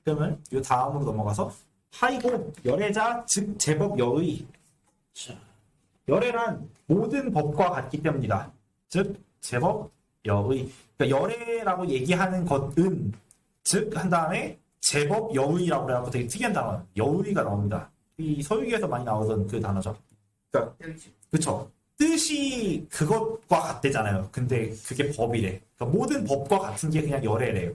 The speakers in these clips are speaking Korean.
그러면 이 다음으로 넘어가서 하이고 열애자 즉 제법 여의. 자, 열애란 모든 법과 같기 때문이다. 즉 제법 여의. 그러니까 열애라고 얘기하는 것은 즉 한 다음에 제법 여의라고 해갖고 되게 특이한 단어 여의가 나옵니다. 이 서유기에서 많이 나오던 그 단어죠. 그러니까 그쵸. 뜻이 그것과 같대잖아요. 근데 그게 법이래. 그러니까 모든 법과 같은 게 그냥 열애래요.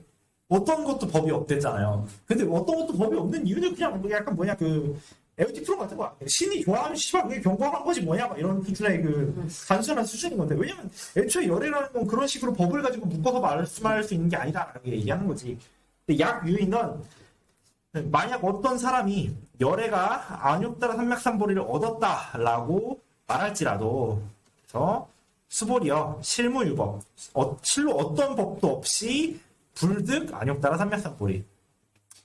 어떤 것도 법이 없댔잖아요. 근데 어떤 것도 법이 없는 이유는 그냥 약간 뭐냐 그 에어티 프로 같은 거야. 신이 좋아하면 씨발 그게 경고한 거지 뭐냐 막 이런 수준의 그 단순한 수준인 건데 왜냐면 애초에 열애라는 건 그런 식으로 법을 가지고 묶어서 말씀할 수 있는 게 아니다라고 얘기하는 거지. 근데 약유인은 만약 어떤 사람이 열애가 안욕따라 삼맥삼보리를 얻었다라고 말할지라도 그래서 수보리여 실무유법 실로 어떤 법도 없이 불득 안욕따라 삼맥삼보리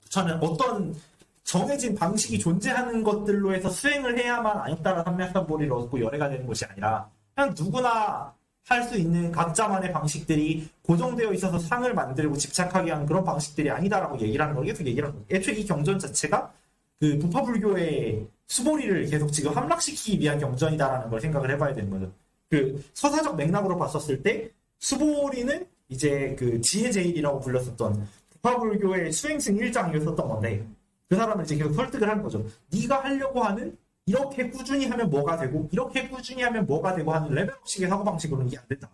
저는 어떤 정해진 방식이 존재하는 것들로 해서 수행을 해야만 안욕따라 삼맥삼보리를 얻고 열애가 되는 것이 아니라 그냥 누구나 할 수 있는 각자만의 방식들이 고정되어 있어서 상을 만들고 집착하게 하는 그런 방식들이 아니다라고 얘기를 하는 걸 계속 얘기를 하는 거예요. 애초에 이 경전 자체가 그 부파불교의 수보리를 계속 지금 함락시키기 위한 경전이다라는 걸 생각을 해봐야 되는 거죠. 그 서사적 맥락으로 봤었을 때 수보리는 이제 그 지혜제일이라고 불렸었던 부파불교의 수행승 1장이었었던 건데 그 사람을 이제 계속 설득을 하는 거죠. 네가 하려고 하는 이렇게 꾸준히 하면 뭐가 되고 이렇게 꾸준히 하면 뭐가 되고 하는 레벨업식의 사고방식으로는 이게 안 된다.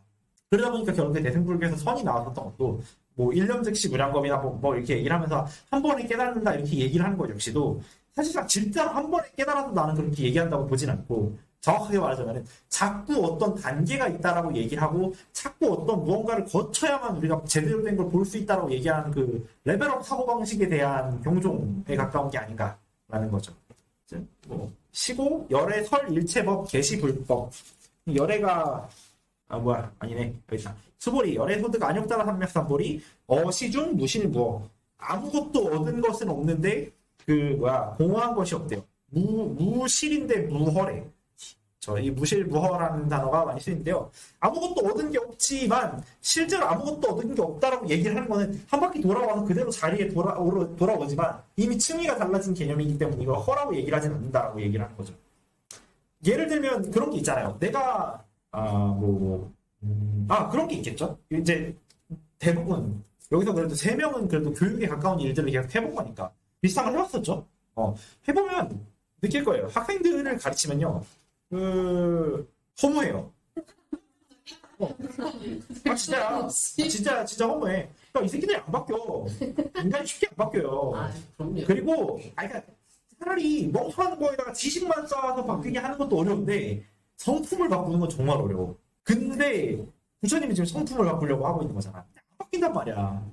그러다 보니까 결국에 대승불교에서 선이 나왔었던 것도 뭐 1년 즉시 무량겁이나 뭐 이렇게 얘기를 하면서 한 번에 깨닫는다 이렇게 얘기를 하는 것 역시도 사실상 진짜로 한 번에 깨달아서 나는 그렇게 얘기한다고 보진 않고 정확하게 말하자면 자꾸 어떤 단계가 있다라고 얘기를 하고 자꾸 어떤 무언가를 거쳐야만 우리가 제대로 된 걸 볼 수 있다라고 얘기하는 그 레벨업 사고방식에 대한 경종에 가까운 게 아닌가라는 거죠. 뭐 시고 열애 설 일체법 개시불법 열애가 아니네 여기 있다. 수보리 열애 소득 안욕따라 삼맥삼보리 어시중 무실무어 아무것도 얻은 것은 없는데 공허한 것이 없대요. 무실인데 무허래. 이 무실무허라는 단어가 많이 쓰이는데요. 아무것도 얻은 게 없지만 실제로 아무것도 얻은 게 없다라고 얘기를 하는 거는 한 바퀴 돌아와서 그대로 자리에 돌아오지만 이미 층위가 달라진 개념이기 때문에 이걸 허라고 얘기를 하진 않는다라고 얘기를 하는 거죠. 예를 들면 그런 게 있잖아요. 내가 그런 게 있겠죠. 이제 대부분 여기서 그래도 3명은 그래도 교육에 가까운 일들을 계속 해본 거니까 비슷한 걸 해봤었죠. 해보면 느낄 거예요. 학생들을 가르치면요. 허무해요. 진짜 허무해. 그러니까 이 새끼들이 안 바뀌어. 인간이 쉽게 안 바뀌어요. 그리고, 그러니까 차라리 멍청한 거에다가 지식만 쌓아서 바뀌게 하는 것도 어려운데, 성품을 바꾸는 건 정말 어려워. 근데, 부처님이 지금 성품을 바꾸려고 하고 있는 거잖아. 안 바뀐단 말이야.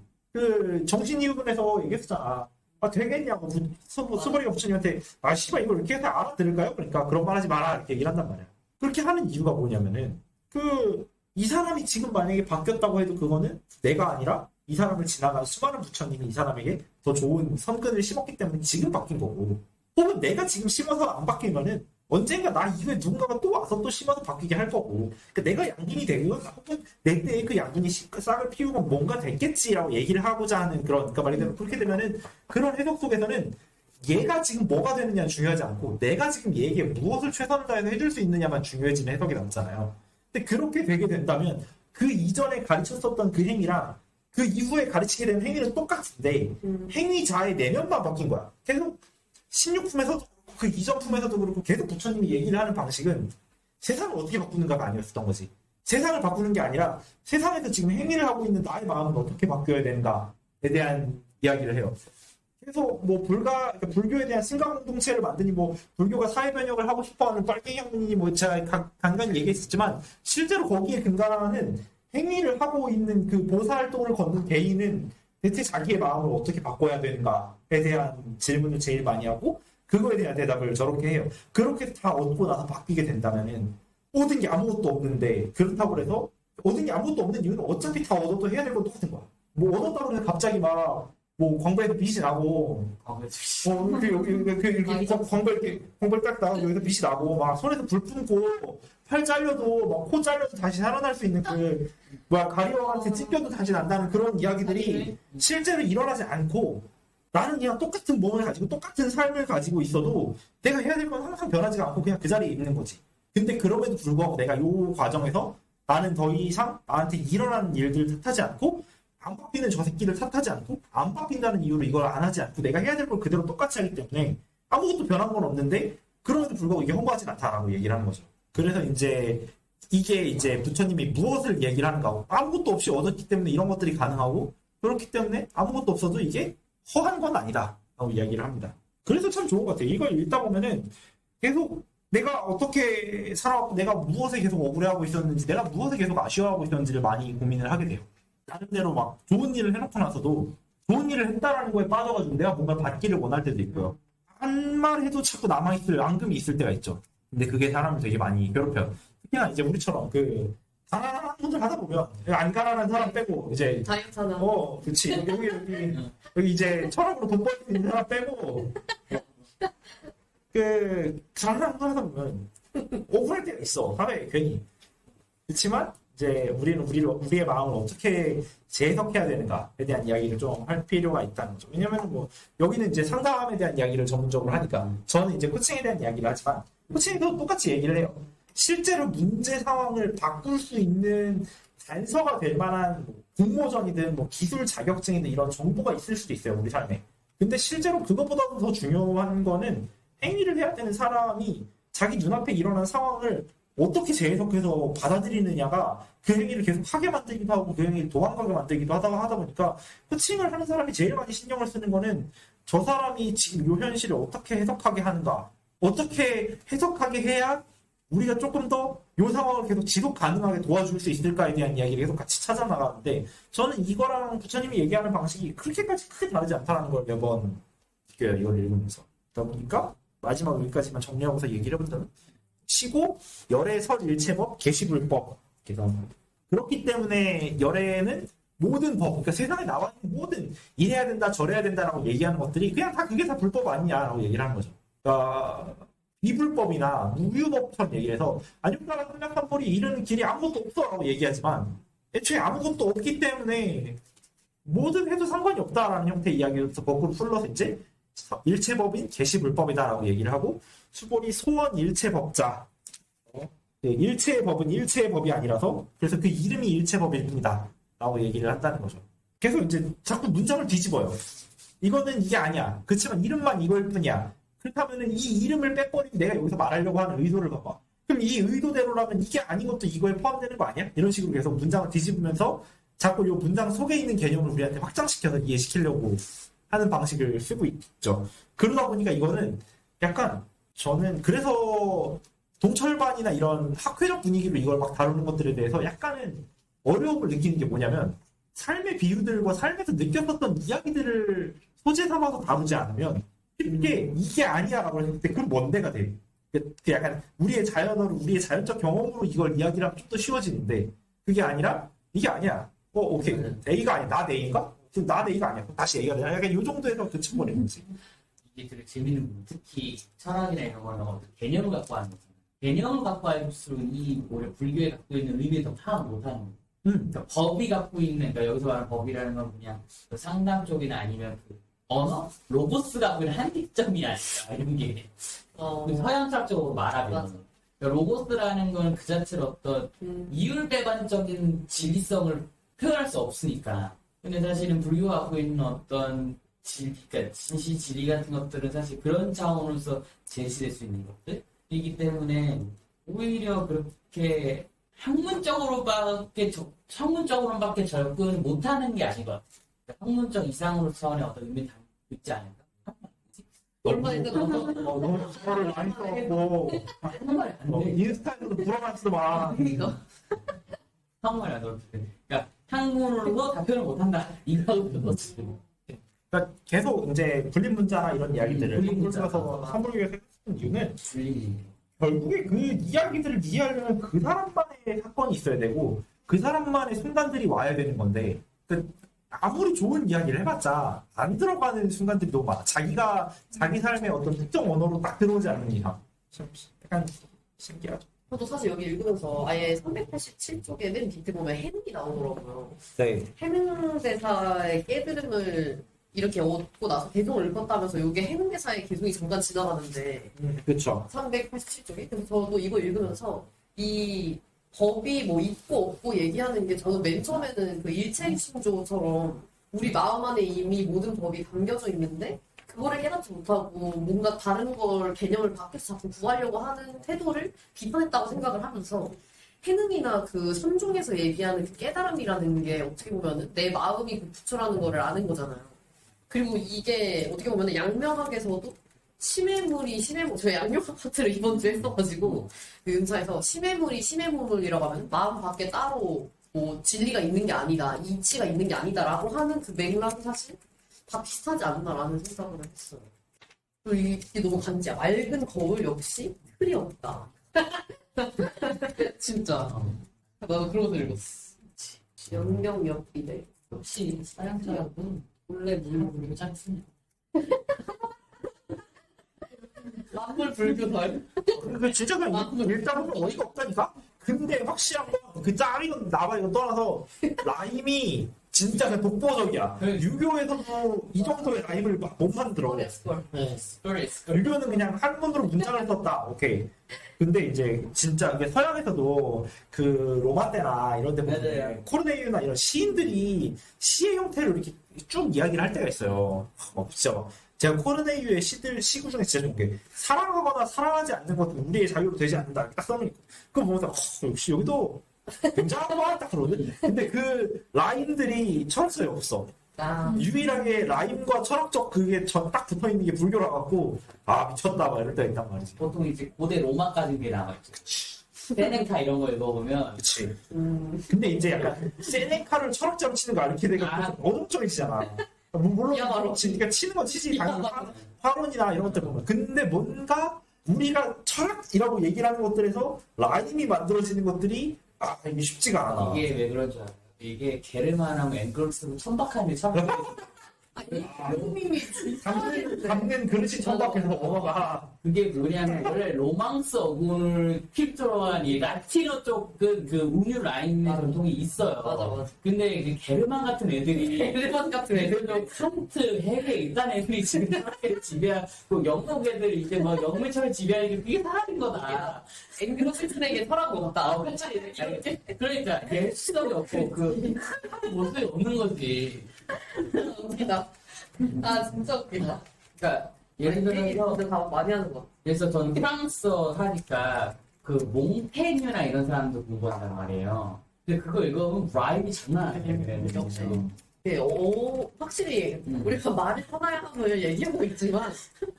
정신이유분에서 얘기했잖아. 되겠냐고 수보리가 부처님한테 씨발 이걸 이렇게 해서 알아들을까요? 그러니까 그런 말 하지 마라 이렇게 얘기를 한단 말이야. 그렇게 하는 이유가 뭐냐면은 이 사람이 지금 만약에 바뀌었다고 해도 그거는 내가 아니라 이 사람을 지나간 수많은 부처님이 이 사람에게 더 좋은 선근을 심었기 때문에 지금 바뀐 거고 혹은 내가 지금 심어서 안 바뀌면은 언젠가 나 이후에 누군가가 또 와서 또 심어서 바뀌게 할 거고 그러니까 내가 양분이 되면 혹은 내 때에 그 양분이 싹을 피우면 뭔가 됐겠지라고 얘기를 하고자 하는 그러니까 말 그대로 그렇게 되면은 그런 해석 속에서는 얘가 지금 뭐가 되느냐는 중요하지 않고 내가 지금 얘에게 무엇을 최선을 다해서 해줄 수 있느냐만 중요해지는 해석이 남잖아요. 근데 그렇게 되게 된다면 그 이전에 가르쳤었던 그 행위랑 그 이후에 가르치게 되는 행위는 똑같은데 행위자의 내면만 바뀐 거야. 계속 16품에서도 그 이전 품에서도 그렇고 계속 부처님이 얘기를 하는 방식은 세상을 어떻게 바꾸는가가 아니었던 거지. 세상을 바꾸는 게 아니라 세상에서 지금 행위를 하고 있는 나의 마음은 어떻게 바뀌어야 되는가에 대한 이야기를 해요. 그래서 그러니까 불교에 대한 승가 공동체를 만드니 불교가 사회 변혁을 하고 싶어하는 빨갱이 학문이니 제가 간간히 얘기했었지만 실제로 거기에 근간하는 행위를 하고 있는 그 보살도를 걷는 개인은 대체 자기의 마음을 어떻게 바꿔야 되는가에 대한 질문을 제일 많이 하고 그거에 대한 대답을 저렇게 해요. 그렇게 다 얻고 나서 바뀌게 된다면은 얻은 게 아무것도 없는데 그렇다고 해서 얻은 게 아무것도 없는 이유는 어차피 다 얻어도 해야 될 건 똑같은 거야. 얻었다고 해서 갑자기 광부에서 빛이 나고 광부에 딱 나가고 여기서 빛이 나고 손에서 불 뿜고 팔 잘려도 코 잘려도 다시 살아날 수 있는 가리왕한테 찢겨도 다시 난다는 그런 이야기들이 실제로 일어나지 않고 나는 그냥 똑같은 몸을 가지고 똑같은 삶을 가지고 있어도 내가 해야 될 건 항상 변하지가 않고 그냥 그 자리에 있는 거지. 근데 그럼에도 불구하고 내가 이 과정에서 나는 더 이상 나한테 일어나는 일들을 탓하지 않고 안 바뀌는 저 새끼를 탓하지 않고 안 바뀐다는 이유로 이걸 안 하지 않고 내가 해야 될 걸 그대로 똑같이 하기 때문에 아무것도 변한 건 없는데 그럼에도 불구하고 이게 허무하진 않다라고 얘기를 하는 거죠. 그래서 이제 이게 이제 부처님이 무엇을 얘기를 하는가 아무것도 없이 얻었기 때문에 이런 것들이 가능하고 그렇기 때문에 아무것도 없어도 이게 허한 건 아니다 라고 이야기를 합니다. 그래서 참 좋은 것 같아요. 이걸 읽다 보면은 계속 내가 어떻게 살아왔고 내가 무엇에 계속 억울해하고 있었는지 내가 무엇에 계속 아쉬워하고 있었는지를 많이 고민을 하게 돼요. 나름대로 막 좋은 일을 해놓고 나서도 좋은 일을 했다라는 거에 빠져가지고 내가 뭔가 받기를 원할 때도 있고요. 한 말 해도 자꾸 남아있을 앙금이 있을 때가 있죠. 근데 그게 사람을 되게 많이 괴롭혀요. 특히나 이제 우리처럼 그 가난한 분들 하다 보면 안 가난한 사람 빼고 이제 다이어트하나. 그치 여기 이제 철학으로 돈 벌 수 있는 사람 빼고 그 가난한 분 하다 보면 억울할 때가 있어 사회에 괜히. 그렇지만 이제 우리의 마음을 어떻게 재해석해야 되는가에 대한 이야기를 좀 할 필요가 있다는 거죠. 왜냐면 뭐 여기는 이제 상담에 대한 이야기를 전문적으로 하니까 저는 이제 코칭에 대한 이야기를 하지만 코칭도 똑같이 얘기를 해요. 실제로 문제 상황을 바꿀 수 있는 단서가 될 만한 뭐 공모전이든 뭐 기술 자격증이든 이런 정보가 있을 수도 있어요 우리 삶에. 근데 실제로 그것보다도 더 중요한 거는 행위를 해야 되는 사람이 자기 눈앞에 일어난 상황을 어떻게 재해석해서 받아들이느냐가 그 행위를 계속 하게 만들기도 하고 그 행위를 도망가게 만들기도 하다 보니까 코칭을 하는 사람이 제일 많이 신경을 쓰는 거는 저 사람이 지금 이 현실을 어떻게 해석하게 하는가, 어떻게 해석하게 해야 우리가 조금 더 이 상황을 계속 지속 가능하게 도와줄 수 있을까에 대한 이야기를 계속 같이 찾아 나가는데 저는 이거랑 부처님이 얘기하는 방식이 그렇게까지 크게 다르지 않다는 걸 매번 느껴요. 이걸 읽으면서. 그러다 보니까 마지막 여기까지만 정리하고서 얘기를 해본다면 시고 열의 설일체법 계시불법. 그래서 그렇기 때문에 열애는 모든 법, 그러니까 세상에 나와 있는 모든 이래야 된다 저래야 된다라고 얘기하는 것들이 그냥 다 그게 다 불법 아니냐라고 얘기를 하는 거죠. 그러니까 비불법이나 무유법처럼 얘기해서 안육나라 삼략삼벌이 이르는 길이 아무것도 없어라고 얘기하지만 애초에 아무것도 없기 때문에 뭐든 해도 상관이 없다라는 형태의 이야기를 거꾸로 풀러서 이제 일체법인 계시불법이다라고 얘기를 하고 수보리 소원 일체법자. 네, 일체의 법은 일체의 법이 아니라서 그래서 그 이름이 일체법일 뿐이다 라고 얘기를 한다는 거죠. 계속 이제 자꾸 문장을 뒤집어요. 이거는 이게 아니야. 그렇지만 이름만 이거일 뿐이야. 그렇다면 이 이름을 빼버리고 내가 여기서 말하려고 하는 의도를 봐봐. 그럼 이 의도대로라면 이게 아닌 것도 이거에 포함되는 거 아니야? 이런 식으로 계속 문장을 뒤집으면서 자꾸 이 문장 속에 있는 개념을 우리한테 확장시켜서 이해시키려고 하는 방식을 쓰고 있죠. 그러다 보니까 이거는 약간 저는 그래서 동철반이나 이런 학회적 분위기로 이걸 막 다루는 것들에 대해서 약간은 어려움을 느끼는 게 뭐냐면 삶의 비유들과 삶에서 느꼈었던 이야기들을 소재 삼아서 다루지 않으면 이게 아니야라고 했을 때 그건 뭔데가 돼. 그 약간 우리의 자연어로 우리의 자연적 경험으로 이걸 이야기를 하면 좀 더 쉬워지는데 그게 아니라 이게 아니야. 오케이. A가 아니야. 나 A인가? 지금 나 A가 아니야. 다시 A가 되냐? 약간 이 정도에서 그쳐버리는 거지. 이게 되게 재밌는 부분. 특히 철학이나 이런 거는 어떤 개념을 갖고 하는 거잖아요. 개념을 갖고 할수록 이 오히려 불교에 갖고 있는 의미를 더 파악 못하는 거예요. 그러니까 법이 갖고 있는, 그러니까 여기서 말하는 법이라는 건 그냥 그 상담 쪽이나 아니면 그 언어? 로고스 갖고 있는 한계점이 아닐까, 이런 게. 그 서양 철학적으로 말하면. 그러니까 로고스라는 건 그 자체로 어떤 이율배반적인 진리성을 표현할 수 없으니까. 근데 사실은 불교가 갖고 있는 어떤 그러니까 진시, 진리 같은 것들은 사실 그런 차원으로서 제시될 수 있는 것들이기 때문에 오히려 그렇게 학문적으로밖에 접근 못하는 게 아닌 것 같아요. 그러니까 학문적 이상으로 차원의 어떤 의미를 담고 있지 않을까? 얼마 전에 너무 서로를 많이 써갖고 인스타에서도 불어났어 막. 한국말이 안 어렵지. 그러니까 한국어로 다 표현을 못한다. 이거하고 그렇지. 그러니까 계속 이제 불린 문자나 이런 이야기들을 불린 문자. 삼불교에서 했던 이유는 결국에 그 이야기들을 이해하려면 그 사람만의 사건이 있어야 되고 그 사람만의 순간들이 와야 되는 건데 아무리 좋은 이야기를 해봤자 안 들어가는 순간들이 너무 많아. 자기 삶의 어떤 특정 언어로 딱 들어오지 않는 이상. 참 약간 신기하죠. 저도 사실 여기 읽으면서 아예 387쪽에 맨 밑에 보면 해능이 나오더라고요. 네. 해능 대사의 깨달음을 이렇게 얻고 나서 개성을 읽었다면서 이게 해운대사의 개성이 잠깐 지나가는데 그쵸. 387쪽에 그래서 저도 이거 읽으면서 이 법이 뭐 있고 없고 얘기하는 게 저는 맨 처음에는 그 일체신조처럼 우리 마음 안에 이미 모든 법이 담겨져 있는데 그거를 깨닫지 못하고 뭔가 다른 걸 개념을 밖에서 자꾸 구하려고 하는 태도를 비판했다고 생각을 하면서 해능이나 그 선종에서 얘기하는 그 깨달음이라는 게 어떻게 보면은 내 마음이 그 부처라는 거를 아는 거잖아요. 그리고 이게 어떻게 보면은 양명학에서도 저희 양명학 파트를 이번 주에 했어가지고 그 은사에서 심해물이라고 하면 마음 밖에 따로 뭐 진리가 있는 게 아니다, 이치가 있는 게 아니다라고 하는 그 맥락이 사실 다 비슷하지 않나라는 생각을 했어요. 그리고 이게 너무 간지야. 맑은 거울 역시 틀이 없다. 진짜. 나도 그러고 읽었어. 연경역비대. 역시 사양자하고 원래 물로 불리고 짧습니다. 만물 불교설. 그 진짜 그냥 일단 보면 어이가 없다니까? 근데 확실한 건 그 짤이건 나발이건 떠나서 라임이 진짜 그냥 독보적이야. 유교에서도 이 정도의 라임을 못 만들어. 유교는 그냥 한문으로 문장을 썼다. 오케이. 근데 이제 진짜 이게 서양에서도 그 로마 때나 이런 데 보면 맞아요. 코르네이유나 이런 시인들이 시의 형태를 이렇게 쭉 이야기를 할 때가 있어요. 진짜 막 제가 코르네이유의 시구 중에 진짜 좋은 게 사랑하거나 사랑하지 않는 것은 우리의 자유로 되지 않는다. 이렇게 딱 써놓으니까 그거 보면서 역시 여기도 굉장한 딱 그러거든. 근데 그 라임들이 철학서에 없어. 유일하게 라임과 철학적 그게 딱 붙어 있는 게 불교라 갖고 아 미쳤다 막 이럴 때가 있단 말이지. 보통 이제 고대 로마까지 게 나와있죠. 세네카 이런 거 읽어보면 그치. 근데 이제 약간 세네카를 철학자로 치는 거 알게 되니까 어동적이잖아. 물론 미야마로. 그러니까 치는 건 치지 당연히 화론이나 이런 것들 보면. 근데 뭔가 우리가 철학이라고 얘기를 하는 것들에서 라임이 만들어지는 것들이 이게 쉽지가 않아. 이게 왜 그런 줄 알아요? 이게 게르만하고 앵글스로 천박한 게 참. 아니, 한국민이 담는 그릇이 천박해서 먹어가. 그게 뭐냐면 원래 로망스 어군을 필두로 한 이 라틴어 쪽은 그 운유 라인의 전통이 있어요. 맞아. 근데 이제 게르만 같은 애들이 게르만 같은 애들도 칸트, 헤게 이딴 애들이 지금 그렇게 지배하고 영국 애들이 이제 뭐 영매처럼 지배하니까 그게 사라진 거다. 앵글로스슨에게 설한 것 같다. 그러니까 예시성이 없고 그 모습이 없는 거지. 웃기다. 진짜 웃기다. 그러니까 예를 들어서 근데 다 많이 하는 거. 그래서 저는 프랑스어 하니까 그 몽테뉴나 이런 사람도 공부한단 말이에요. 근데 그거 읽어보면 라임이 장난 아니에요. 역시. 확실히 우리가 말을 하나야 하면 얘기하고 있지만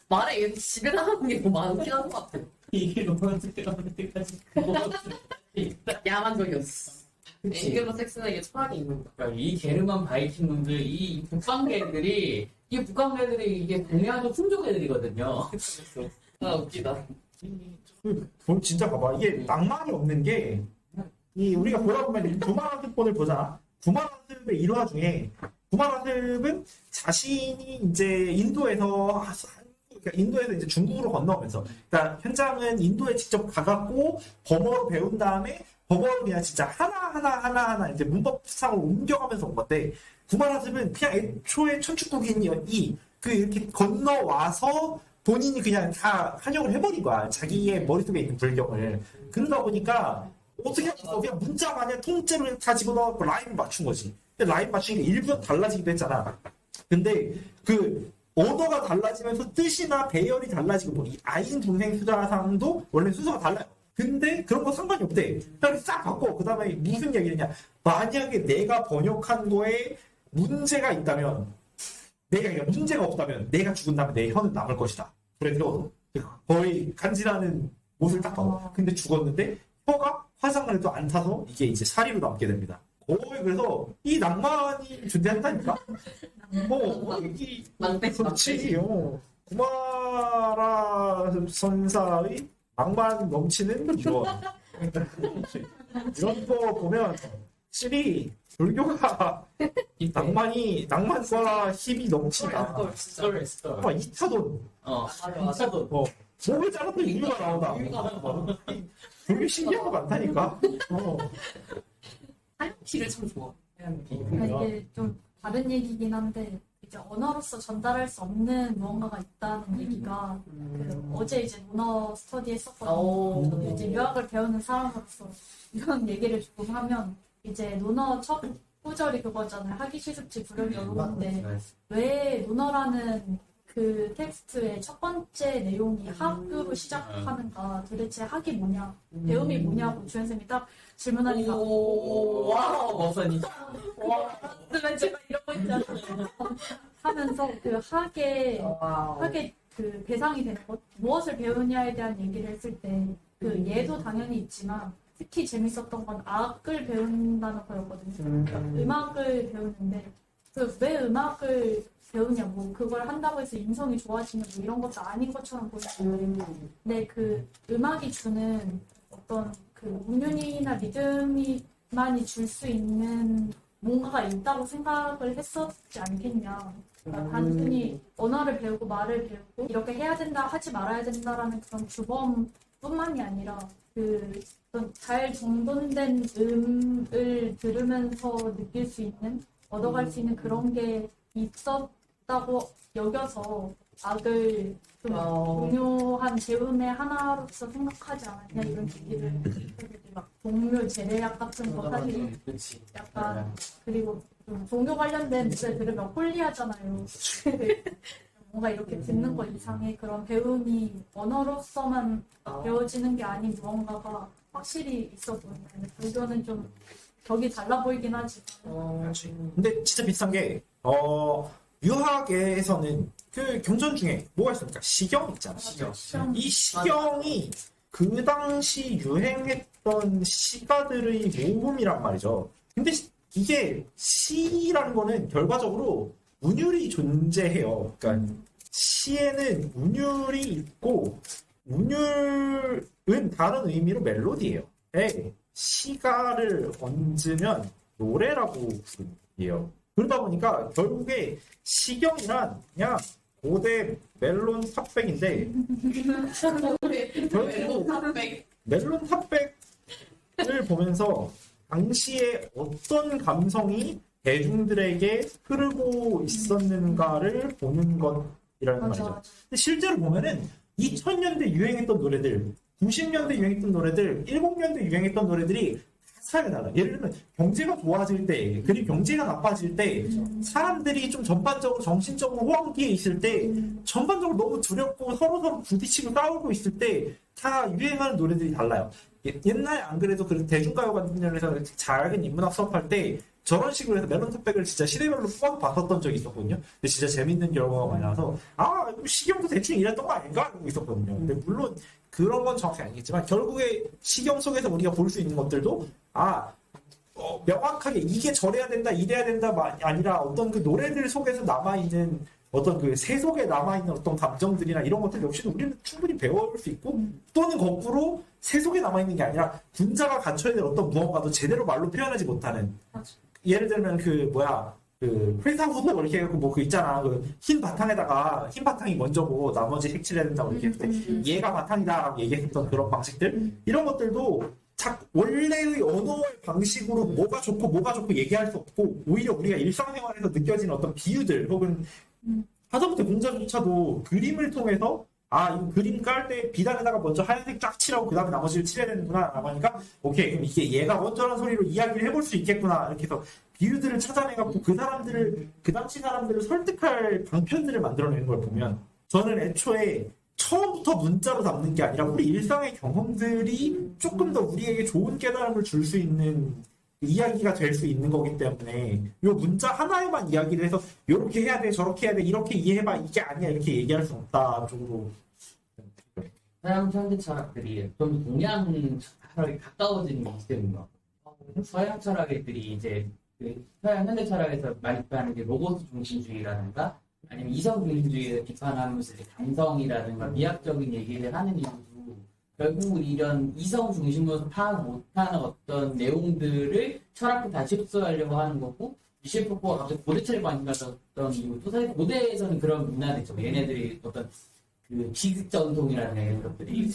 말에 의해서 집에 나가는 게 더 많긴 한 것 같아. 이게 로man틱한 데까지 그거 야만적이었어. 그치. 앵글로색슨에게 철학이 있는 거. 그러니까 이 게르만 바이킹분들, 이 북방계들이 이게 동양적 풍족 애들이거든요. 웃기다. 진짜 봐봐. 이게 낭만이 없는 게 우리가 보다 보면 구마라습본을 보잖아. 구마라습의 일화 중에 구마라습은 자신이 이제 인도에서 이제 중국으로 건너오면서 그러니까 현장은 인도에 직접 가갖고 범어로 배운 다음에 범어를 그냥 진짜 하나 이제 문법상으로 옮겨가면서 온 건데 구마라습은 그냥 애초에 천축국인이 이렇게 건너와서 본인이 그냥 다 한영을 해버린 거야. 자기의 머릿속에 있는 불경을. 그러다 보니까 어떻게 하겠어. 그냥 문자 마냥 통째로 다 집어넣고 라임 맞춘 거지. 근데 라임 맞추는 게 일부러 달라지기도 했잖아. 근데 그 언어가 달라지면서 뜻이나 배열이 달라지고 뭐 이 아인 동생 수자상도 원래 순서가 달라요. 근데 그런 거 상관이 없대. 그냥 싹 바꿔. 그 다음에 무슨 얘기냐. 만약에 내가 번역한 거에 문제가 있다면 그러니까 문제가 없다면 내가 죽은 다음에 내 혀는 남을 것이다. 그래서 거의 간지나는 못을 딱 봐. 근데 죽었는데 혀가 화상을 해도 안 타서 이게 이제 사리로 남게 됩니다. 거의 그래서 이 낭만이 존재한다니까. 이 그렇지요. 구마라 선사의 낭만 넘치는 유언. 이런 거 보면 확실히 불교가 낭만과 힘이 넘친다. 스토리. 2차돈. 맞아. 목을 잘랐더니 우유가 나오다. 불교 신기한 거 많다니까. 하얀 피를 참 좋아. 이게 좀 다른 얘기긴 한데 이제 언어로서 전달할 수 없는 무언가가 있다는 얘기가 어제 이제 논어 스터디 했었거든요. 저도 이제 유학을 배우는 사람으로서 이런 얘기를 조금 하면 이제 논어 첫 구절이 그거잖아요. 하기 싫을지 부르기 어려운데 왜 논어라는 그 텍스트의 첫 번째 내용이 학으로 시작하는가, 도대체 학이 뭐냐, 배움이 뭐냐고 주연쌤이 딱 질문하니까 와우 버선이 그러면 제가 이러고 있잖아요 하면서 그 학의 그 배상이 되는 것, 무엇을 배우냐에 대한 얘기를 했을 때 그 예도 당연히 있지만 특히 재밌었던 건 악을 배운다는 거였거든요. 그러니까 음악을 배우는데 그 왜 음악을 배우냐, 뭐 그걸 한다고 해서 인성이 좋아지는 뭐 이런 것도 아닌 것처럼 보이는데, 근데 그 음악이 주는 어떤 그 운율이나 리듬이만이 줄 수 있는 뭔가가 있다고 생각을 했었지 않겠냐. 그러니까 단순히 언어를 배우고 말을 배우고 이렇게 해야 된다, 하지 말아야 된다라는 그런 규범뿐만이 아니라 그 어떤 잘 정돈된 음을 들으면서 느낄 수 있는, 얻어갈 수 있는 그런 게 있었다고 여겨서 악을 좀 중요한 재움의 하나로서 생각하지 않았냐 이런 얘기를 막 동물 제례약 같은 거 사실 그렇지. 약간, 그리고 좀 종교 관련된 노래 들으면 홀리하잖아요. 뭔가 이렇게 듣는 것 이상의 그런 배움이 언어로서만 배워지는 게 아닌 무언가가 확실히 있어 보인다. 불교는 좀 격이 달라 보이긴 하지만. 근데 진짜 비슷한 게 유학에서는 그 경전 중에 뭐가 있습니까? 시경 있잖아. 시경. 이 시경이 그 당시 유행했던 시가들의 모음이란 말이죠. 근데 이게 시라는 거는 결과적으로 운율이 존재해요. 그러니까 시에는 운율이 있고, 운율은 다른 의미로 멜로디예요. 시가를 얹으면 노래라고 부르요. 그러다 보니까 결국에 시경이란 그냥 고대 멜론 탑백인데, 결국 멜론 탑백을 보면서 당시에 어떤 감성이 대중들에게 흐르고 있었는가를 보는 것이라는 말이죠. 근데 실제로 보면은 2000년대 유행했던 노래들, 90년대 유행했던 노래들, 10년대 유행했던 노래들이 사회가 달라. 예를 들면 경제가 좋아질 때, 그리고 경제가 나빠질 때, 사람들이 좀 전반적으로 정신적으로 호황기에 있을 때, 전반적으로 너무 두렵고 서로 부딪히고 싸우고 있을 때 다 유행하는 노래들이 달라요. 옛날에 안 그래도 그 대중가요 같은 면에서 잘하긴 인문학 수업할 때 저런 식으로 해서 멜론 탑백을 진짜 시대별로 뽑아서 봤었던 적이 있었거든요. 근데 진짜 재밌는 결과가 많이 나서 시경도 대충 이랬던 거 아닌가? 하고 있었거든요. 근데 물론 그런 건 정확히 아니겠지만 결국에 시경 속에서 우리가 볼 수 있는 것들도 명확하게 이게 저래야 된다, 이래야 된다 아니라 어떤 그 노래들 속에서 남아있는 어떤 그 세 속에 남아있는 어떤 감정들이나 이런 것들 역시도 우리는 충분히 배워볼 수 있고, 또는 거꾸로 세 속에 남아있는 게 아니라 군자가 갖춰야 될 어떤 무언가도 제대로 말로 표현하지 못하는. 예를 들면 그 회사 후보 이렇게 해갖고 뭐 그 있잖아, 그 흰 바탕에다가 흰 바탕이 먼저고 나머지 색칠해야 된다고 이렇게 했을 때 얘가 바탕이다라고 얘기했던 그런 방식들, 이런 것들도 원래의 언어의 방식으로 뭐가 좋고 얘기할 수 없고, 오히려 우리가 일상생활에서 느껴지는 어떤 비유들 혹은 하다못해 공자조차도 그림을 통해서 이 그림 깔 때 비단에다가 먼저 하얀색 쫙 칠하고 그 다음에 나머지를 칠해야 되는구나 라고 하니까 오케이, 그럼 이게 얘가 먼저라는 소리로 이야기를 해볼 수 있겠구나 이렇게 해서 비유들을 찾아내갖고 그 당시 사람들을 설득할 방편들을 만들어내는 걸 보면, 저는 애초에 처음부터 문자로 담는 게 아니라 우리 일상의 경험들이 조금 더 우리에게 좋은 깨달음을 줄 수 있는 이야기가 될 수 있는 거기 때문에 이 문자 하나에만 이야기를 해서 이렇게 해야 돼, 저렇게 해야 돼, 이렇게 이해해봐, 이게 아니야 이렇게 얘기할 수 없다 쪽으로. 서양 현대 철학들이 좀 동양 철학에 가까워지는 게 있는 거. 서양 철학들이 이제 그 서양 현대 철학에서 많이 비판하는 게 로봇 중심주의라든가 아니면 이성 중심주의를 비판하면서 이제 감성이라든가 미학적인 얘기를 하는 이유도 결국 이런 이성 중심으로 파악 못하는 어떤 내용들을 철학에 다시 흡수하려고 하는 거고, 미셸 푸코가 갑자기 고대 철에 관심 가졌던 이유도 사실 고대에서는 그런 문화들 있죠. 얘네들이 어떤 그 기극 전통이라는 이런 것들이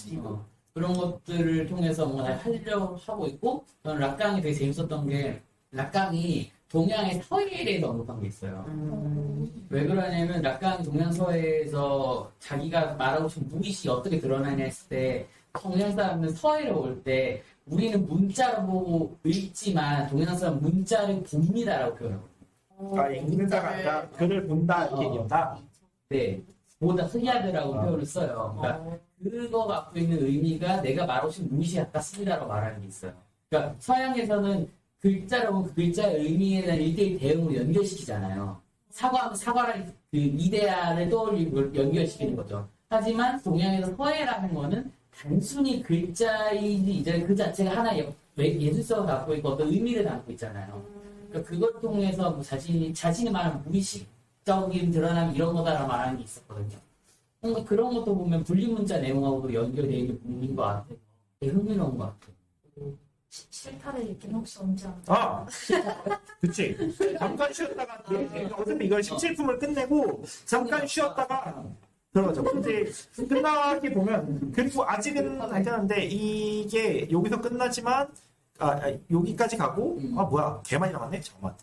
그런 것들을 통해서 뭔가 하려고 하고 있고, 저는 락강이 되게 재밌었던 게 락강이 동양의 서예에 대해서 언급한 게 있어요. 음. 왜 그러냐면 락강 동양서예에서 자기가 말하고 싶은 무의식이 어떻게 드러나냐 했을 때 동양 사람은 서예를 볼 때 우리는 문자로 보고 읽지만 동양 사람은 문자를 봅니다라고 표현하고 아, 읽는 자가 아니라 글을 본다 이렇게 얘기한다. 네, 보다 특이하더라고 표현을 써요. 그러니까 그거 갖고 있는 의미가 내가 말하고 싶은 무의식이 갖다 씁니다라고 말하는 게 있어요. 그러니까 서양에서는 글자로 보면 그 글자의 의미에 대한 일대일 대응으로 연결시키잖아요. 사과를 그 이데아를 떠올리고 연결시키는 거죠. 하지만 동양에서 서예라는 거는 단순히 글자이지 이제 그 자체가 하나의 예술성을 갖고 있고 어떤 의미를 담고 있잖아요. 그러니까 그걸 통해서 뭐 자신이 말하는 무의식적인 드러남 이런 거다라고 말하는 게 있었거든요. 뭔가 그런 것도 보면 분리문자 내용하고도 연결되어 있는 것 같아요. 되게 흥미로운 것 같아요. 실타래 읽기는 혹시 언제 하나요? 아, 그치. 잠깐 쉬었다가, 어차피 이걸 17품을 끝내고, 잠깐 쉬었다가, 들어가죠. 근데 끝나게 보면, 그리고 아직은 괜찮은데, 이게 여기서 끝나지만, 여기까지 가고, 뭐야, 개 많이 남았네? 잠깐만.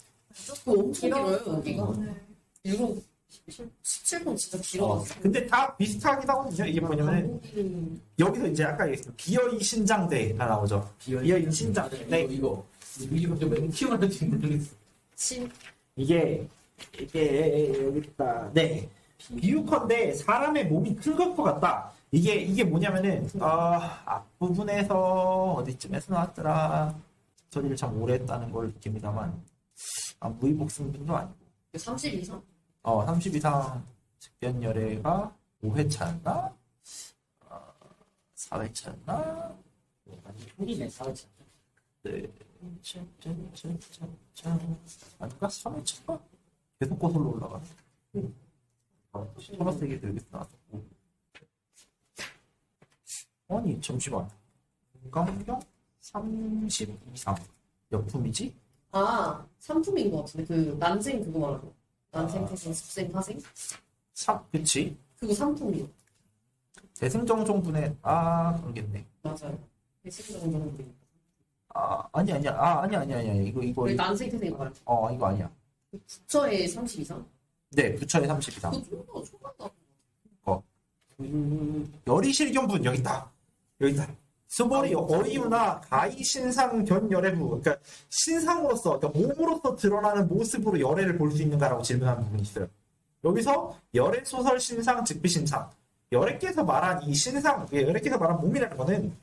그거 엄청 길어요, 여기가. 네. 이거 17분 진짜 길어졌어. 근데 다 비슷하긴 하거든요. 이게 뭐냐면은, 여기서 이제 아까 얘기했던 비어이 신장대가 나오죠. 비어이 신장대. 이거 왜 키워는지 모르겠어. 이게 여기 있다. 네. 비유컨대 사람의 몸이 큰 것과 같다. 이게 뭐냐면은 앞부분에서 어디쯤에서 나왔더라. 소리를 참 오래 했다는 걸 느낍니다만 무의복승도 아니고 30 이상? 30 이상 즉변열애가 5회차였나? 4회차였나? 소리네 사회자. 네. 아닌가? 3회차가? 계속 거슬러 올라가네. 초록색이 여기서 나왔고. 아니, 잠시만. 강경 30 이상. 몇 품이지? 상품인 것 같은데. 그, 난생 그거 말하고. 난생, 태생, 습생, 파생? 그치. 그거 상품이요. 대승정종분의, 그러겠네. 맞아요. 대승 정도. 아니야. 이거. 우리 난생, 태생 말하죠. 이거 아니야. 부처의 30 이상? 네, 부처의 30 이상. 그거 좀더 초반다. 열이실견분, 여기 있다. 스보리 어이유나 가이 신상 견열애부. 그러니까 신상으로서, 그러니까 몸으로서 드러나는 모습으로 열애를 볼 수 있는가라고 질문하는 부분이 있어요. 여기서 열애 소설 신상 즉비 신상. 열애께서 말한 이 신상, 열애께서 말한 몸이라는 거는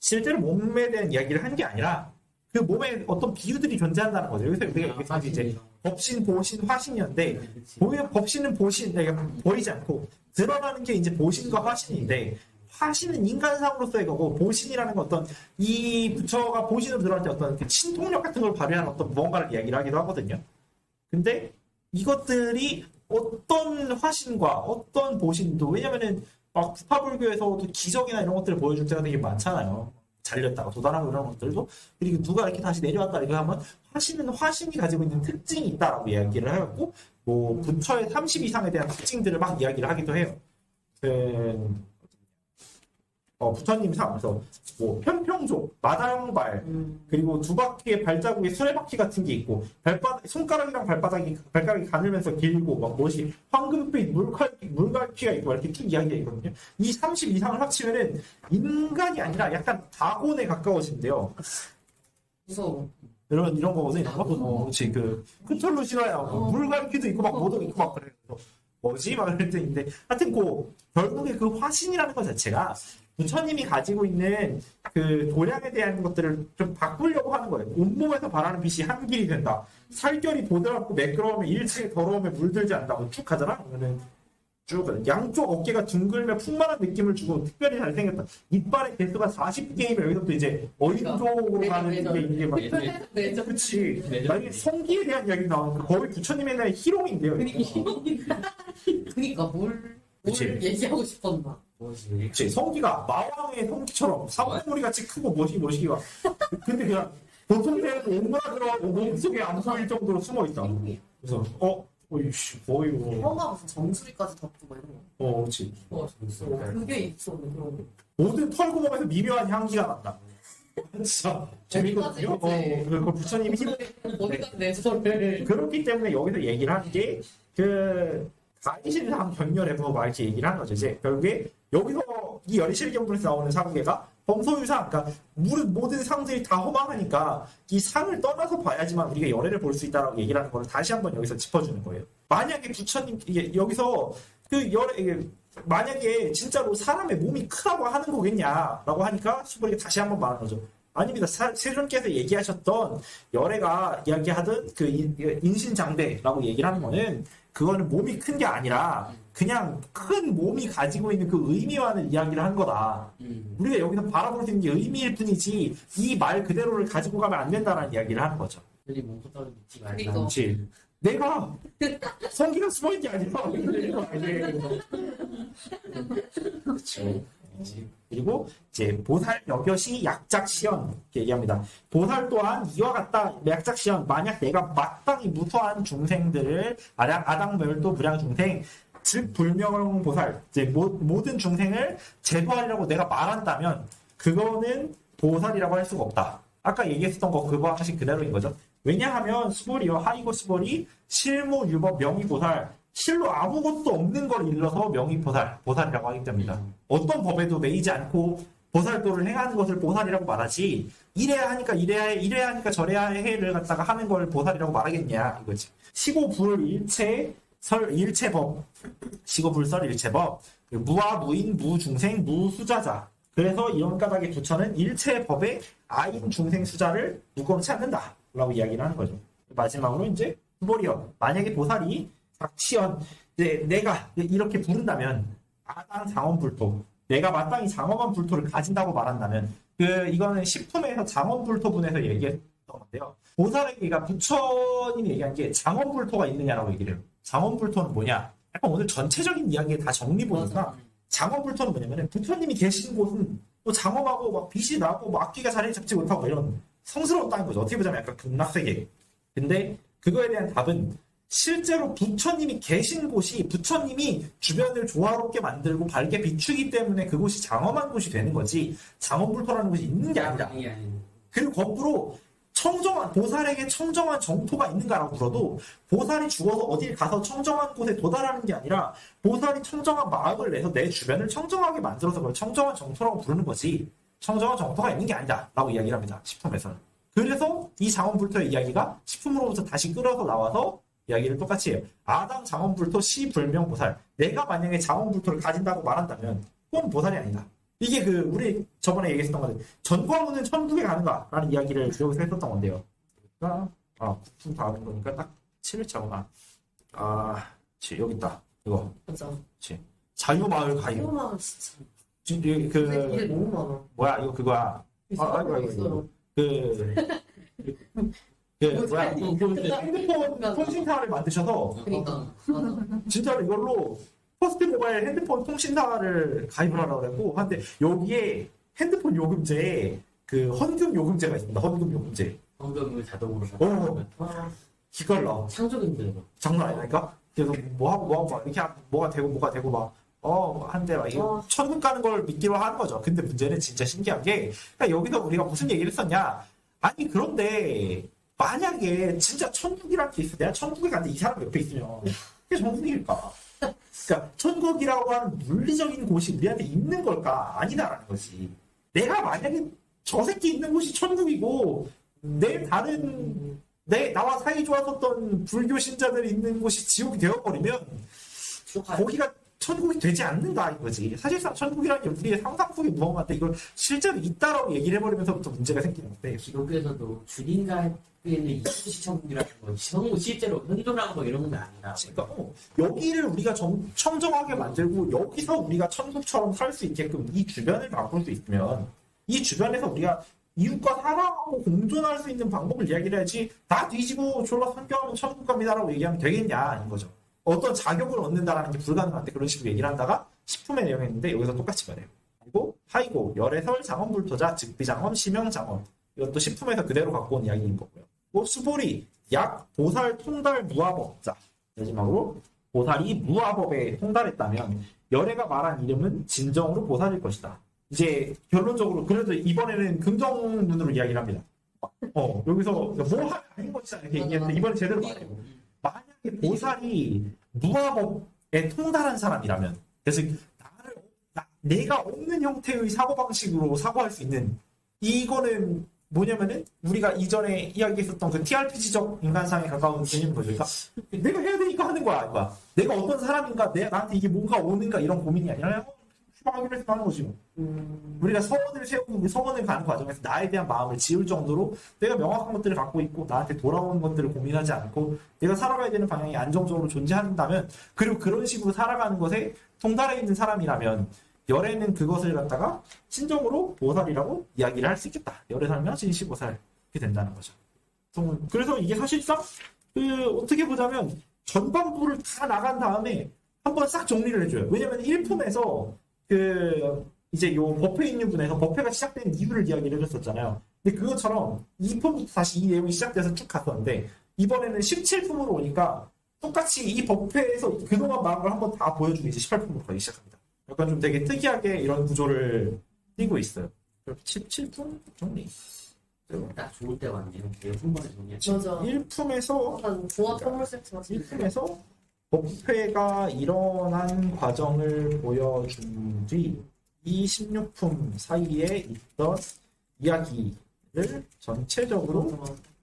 실제로 몸에 대한 이야기를 한 게 아니라 그 몸에 어떤 비유들이 존재한다는 거죠. 여기서 우리가 얘기했듯이 이제 법신, 보신, 화신이었는데 보면 법신은 보신, 그러니까 보이지 않고 드러나는 게 이제 보신과 화신인데 화신은 인간상으로서의 거고 보신이라는 건 어떤 이 부처가 보신으로 들어갈 때 어떤 그 신통력 같은 걸 발휘하는 어떤 무언가를 이야기를 하기도 하거든요. 근데 이것들이 어떤 화신과 어떤 보신도 왜냐면은 막 부파불교에서도 기적이나 이런 것들을 보여줄 때가 되게 많잖아요. 잘렸다가 도달하고 이런 것들도 그리고 누가 이렇게 다시 내려왔다 이렇게 하면 화신은 화신이 가지고 있는 특징이 있다라고 이야기를 하고 뭐 부처의 30 이상에 대한 특징들을 막 이야기를 하기도 해요. 부처님 상에서 뭐 편평족, 마당발 그리고 두 바퀴의 발자국에 수레바퀴 같은 게 있고 손가락이랑 발가락이 가늘면서 길고 막 멋이 황금빛 물갈퀴가 있고 이렇게 쭉 이야기가 있거든요. 이 30 이상을 합치면은 인간이 아니라 약간 다곤에 가까워진대요. 무서워. 이런 거거든. 이런 거. 그렇지. 그 크톨루 신화야. 물갈퀴도 있고 막 모도 있고 막 그래. 뭐지? 막 이럴 때인데 하여튼 결국에 그 화신이라는 것 자체가 부처님이 가지고 있는 그 도량에 대한 것들을 좀 바꾸려고 하는 거예요. 온몸에서 발하는 빛이 한 길이 된다. 살결이 보드랍고 매끄러우면 일체에 더러우면 물들지 않는다고 쭉 가잖아. 그러면은 쭉 양쪽 어깨가 둥글며 풍만한 느낌을 주고 특별히 잘생겼다. 이빨의 개수가 40개이면 여기서부터 이제 어인족으로 가는 게 이게 막 네, 그치. 만약에 성기에 대한 이야기 나오니까 거의 부처님에 대한 희롱인데요. 그니까 뭘 그치. 얘기하고 싶었나. 그치. 성기가 마왕의 성기처럼 사물머리 같이 크고 멋이기가. 근데 그냥 보통대에도 오므라들어가고 몸속에 안 보일 정도로 숨어있다. 그래서 어이씨 거의 뭐. 혀가 무슨 정수리까지 덮고 막 이런 거. 그치. 그게 있어. 그런 거. 모든 털구멍에서 미묘한 향기가 난다. 진짜 재밌거든요. 어디까지 그 부처님이 힘 어디까지 내 수저를 그렇기 때문에 여기서 얘기를 하는 게 그 가이실상 변열해서 막 이렇게 얘기를 하는 거죠. 이제 결국에 여기서 이 열실경전에서 나오는 사구계가 범소유상, 그러니까 모든 상들이 다 허망하니까 이 상을 떠나서 봐야지만 우리가 열애를 볼 수 있다라고 얘기를 하는 걸 다시 한번 여기서 짚어주는 거예요. 만약에 부처님 이게 여기서 그 열애 이게 만약에 진짜로 사람의 몸이 크다고 하는 거겠냐라고 하니까 수보리가 다시 한번 말하는 거죠. 아닙니다. 세존께서 얘기하셨던 열애가 이야기하던 그 인신장대라고 얘기를 하는 거는 그거는 몸이 큰 게 아니라 그냥 큰 몸이 가지고 있는 그 의미와는 이야기를 한 거다. 우리가 여기서 바라볼 수 있는 게 의미일 뿐이지 이 말 그대로를 가지고 가면 안 된다는 이야기를 하는 거죠. 빨리 몸부터 믿지 말자. 그러니까. 그렇지. 내가 성기가 숨어있는 게 아니라 그렇죠. 그리고 이제 보살 여겨시 약작시연 이렇게 얘기합니다. 보살 또한 이와 같다 약작시연 만약 내가 마땅히 무수한 중생들을 아당멸도 불량 중생 즉 불명 보살 이제 모든 중생을 제도하리라고 내가 말한다면 그거는 보살이라고 할 수가 없다. 아까 얘기했었던 거 그거 하신 그대로인 거죠. 왜냐하면 수보리요 하이고 수보리 실무 유법 명의보살 실로 아무것도 없는 걸 일러서 보살이라고 하기 때문이다. 어떤 법에도 매이지 않고 보살도를 행하는 것을 보살이라고 말하지 이래야 하니까 저래야 해를 갖다가 하는 걸 보살이라고 말하겠냐 이거지. 시고불 일체법 시고불설 일체법 무아 무인 무중생 무수자자 그래서 이런 까닭의 부처는 일체법의 아인 중생 수자를 무검치 않는다 라고 이야기를 하는 거죠. 마지막으로 이제 수보리요 만약에 보살이 시연 내가 이렇게 부른다면 아당 장원불토 내가 마땅히 장엄한 불토를 가진다고 말한다면 이거는 십품에서 장엄불토분에서 얘기했던 건데요. 보살에게가 부처님이 얘기한 게 장엄불토가 있느냐라고 얘기를 해요. 장엄불토는 뭐냐? 약간 오늘 전체적인 이야기에 다 정리 보니까 장엄불토는 뭐냐면 부처님이 계신 곳은 또 장엄하고 막 빛이 나고 막 악기가 자리 잡지 못하고 이런 성스러웠다는 거죠. 어떻게 보자면 약간 극락세계. 근데 그거에 대한 답은 실제로 부처님이 계신 곳이 부처님이 주변을 조화롭게 만들고 밝게 비추기 때문에 그곳이 장엄한 곳이 되는 거지 장엄불토라는 곳이 있는 게 아니다. 그리고 거꾸로 보살에게 청정한 정토가 있는가라고 물어도 보살이 죽어서 어딜 가서 청정한 곳에 도달하는 게 아니라 보살이 청정한 마음을 내서 내 주변을 청정하게 만들어서 그걸 청정한 정토라고 부르는 거지 청정한 정토가 있는 게 아니다 라고 이야기를 합니다. 십품에서는. 그래서 이 장엄불토의 이야기가 십품으로부터 다시 끌어서 나와서 이야기를 똑같이 해요. 아당 장엄불토 시불명보살. 내가 만약에 장엄불토를 가진다고 말한다면 그건 보살이 아니다. 이게 우리 저번에 얘기했었던 건데 전광훈은 천국에 가는가라는 이야기를 여기서 했었던 건데요. 그러니까 국품 다음인 거니까 딱 7일차구나. 여기 있다. 이거. 맞아. 자유마을 가요. 이거만 진짜 이게 이게 너무 많아. 뭐야 이거 그거야. 있어요. 핸드폰 통신사를 만드셔서 그러니까 맞아. 진짜로 이걸로 퍼스트 모바일 핸드폰 통신사를 가입을 하라고 했고 한데 여기에 핸드폰 요금제에 헌금 요금제가 있습니다. 헌금 요금제. 헌금을 자동으로 기깔나. 창조금들 장난 아니니까. 그래서 뭐하고 막 이렇게 뭐가 되고 막 한데 막 이거 천국 가는 걸 믿기로 하는 거죠. 근데 문제는 진짜 신기한 게 그러니까 여기서 우리가 무슨 얘기를 했었냐? 아니 그런데 만약에 진짜 천국이라는 게 있어. 내가 천국에 갔는데 이 사람 옆에 있으면 그게 천국일까? 그러니까 천국이라고 하는 물리적인 곳이 우리한테 있는 걸까? 아니다라는 거지. 내가 만약에 저 새끼 있는 곳이 천국이고 나와 사이 좋았었던 불교 신자들이 있는 곳이 지옥이 되어버리면 거기가 천국이 되지 않는다 이거지. 사실상 천국이라는 게 우리의 상상 속의 무언가인데 이걸 실제로 있다라고 얘기를 해버리면서부터 문제가 생기는 건데 기독교에서도 주님과 있는 이수시 천국이라는 건 실제로 현존하고 뭐 이런 건 아니라 그러니까 여기를 우리가 청정하게 만들고 여기서 우리가 천국처럼 살 수 있게끔 이 주변을 바꿀 수 있으면 이 주변에서 우리가 이웃과 사랑하고 공존할 수 있는 방법을 이야기를 해야지 다 뒤지고 졸라 선교하면 천국 갑니다라고 얘기하면 되겠냐 이런 거죠. 어떤 자격을 얻는다라는 게 불가능한데 그런 식으로 얘기를 한다가 식품의 내용했는데 여기서 똑같이 말해요. 그리고 하이고 열애설 장엄불토자 즉비장엄 심형장엄 이것도 식품에서 그대로 갖고 온 이야기인 거고요. 수보리 약 보살 통달 무아법자 마지막으로 보살이 무아법에 통달했다면 열애가 말한 이름은 진정으로 보살일 것이다. 이제 결론적으로 그래도 이번에는 긍정 눈으로 이야기를 합니다. 여기서 뭐 하는 것이다 이렇게 얘기했는데 이번에 제대로 말해요. 만약에 보살이 무아법에 통달한 사람이라면, 그래서 내가 없는 형태의 사고방식으로 사고할 수 있는, 이거는 뭐냐면은 우리가 이전에 이야기했었던 그 TRPG적 인간상에 가까운 개념인 거죠. 그러니까 내가 해야 되니까 하는 거야. 그러니까 내가 어떤 사람인가, 나한테 이게 뭔가 오는가 이런 고민이 아니라 하기로 해서 하는 거지. 우리가 서원을 세우고 서원을 가는 과정에서 나에 대한 마음을 지울 정도로 내가 명확한 것들을 갖고 있고 나한테 돌아오는 것들을 고민하지 않고 내가 살아가야 되는 방향이 안정적으로 존재한다면, 그리고 그런 식으로 살아가는 것에 통달해 있는 사람이라면 열애는 그것을 갖다가 진정으로 보살이라고 이야기를 할 수 있겠다. 열애 살면 진시보살 이렇게 된다는 거죠. 그래서 이게 사실상 어떻게 보자면 전반부를 다 나간 다음에 한번 싹 정리를 해줘요. 왜냐면 1품에서 이제 요 법회 있는 분에서 법회가 시작된 이유를 이야기를 해줬었잖아요. 근데 그것처럼 2품부터 다시 이 내용이 시작돼서 쭉 갔었는데, 이번에는 17품으로 오니까 똑같이 이 법회에서 그동안 말한 걸 한번 다 보여주고 이제 18품으로 가기 시작합니다. 약간 좀 되게 특이하게 이런 구조를 띄고 있어요. 17품 정리. 딱 좋을 때 왔네요. 한 번에 정리했죠. 맞아. 1품에서 한 종합 선물 세트 같은 1품에서 법회가 일어난 과정을 보여준 뒤 이 16품 사이에 있던 이야기를 전체적으로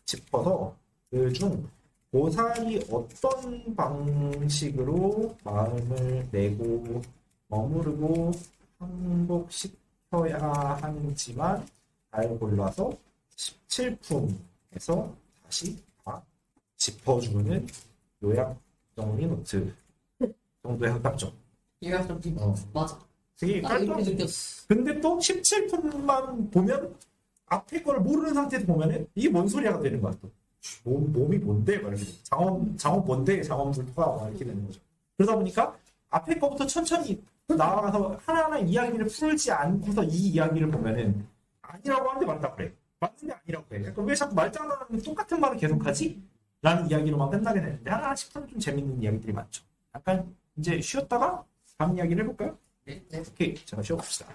짚어서 그중 보살이 어떤 방식으로 마음을 내고 머무르고 항복시켜야 하는지만 잘 골라서 17품에서 다시 다 짚어주는 요약 정리 노트 정도의 합답점. 요약 좀 맞아. 되게 딱 이렇게 깔끔해. 느꼈어. 근데 또 17품만 보면 앞에 걸 모르는 상태에서 보면은 이게 뭔 소리가 되는 거야 또. 몸이 뭔데? 막 이렇게. 장엄 뭔데? 장엄불토가 막 이렇게 되는 거죠. 그러다 보니까 앞에 거부터 천천히 나아가서 하나하나 이야기를 풀지 않고서 이 이야기를 보면은 아니라고 하는데 맞다 그래. 맞는데 아니라고 해. 약간 왜 자꾸 말장난하는 똑같은 말을 계속하지? 라는 이야기로만 끝나게 되는데 하나씩 좀 재밌는 이야기들이 많죠. 약간 이제 쉬었다가 다음 이야기를 해볼까요? 네. 오케이. 자, 쉬어봅시다.